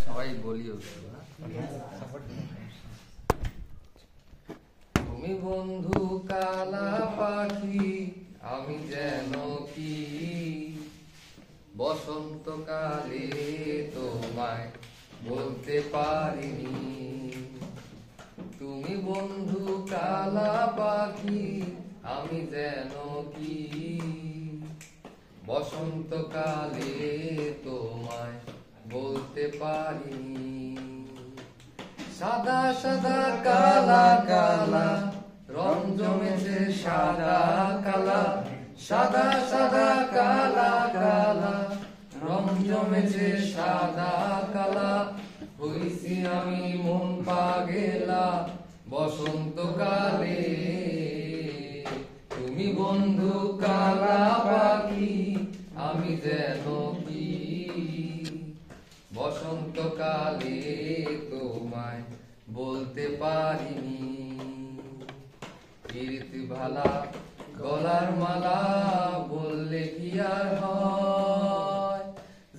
সবাই বলিও তুমি বন্ধু কালা পাখি আমি যেন কি বসন্তকালে তোমায় বলতে পারিনি। তুমি বন্ধু কালা পাখি আমি যেন কি বসন্তকালে তোমায় বলতে পারিনি। সাদা সাদা কালা কালা রং জমেছে সাদা কালা, সাদা সাদা কালা কালা রং জমেছে সাদা কালা। হইছি আমি মন পাগেলা বসন্তকালে। তুমি বন্ধু কালা পাখি আমি যেন কি বসন্তকালে তোমায় বলতে পারিনি। কীর্তি ভালা গলার মালা বললে কি আর হয়,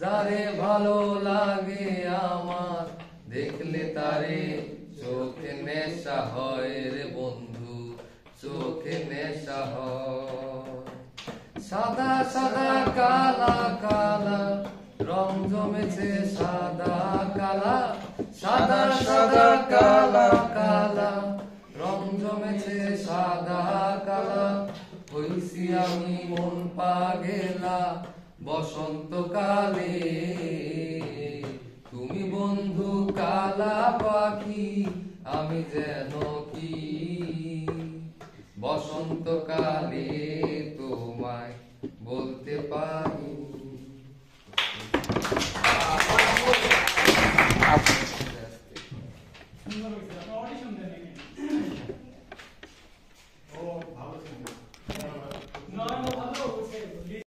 যারে ভালো লাগে আমার দেখলে তারে চোখে নেশা হয় রে বন্ধু, চোখে নেশা হয়। সাদা সাদা কালা কালা রং জমেছে সাদা কালা, সাদা সাদা কালা কালা রং জমেছে সাদা কালা। হইছি আমি মন পাগেলা বসন্তকালে। তুমি বন্ধু কালা পাখি আমি যেন কি বসন্তকালে তোমায় বলতে পারি। সুন্দর হয়েছে, অডিশন দেন।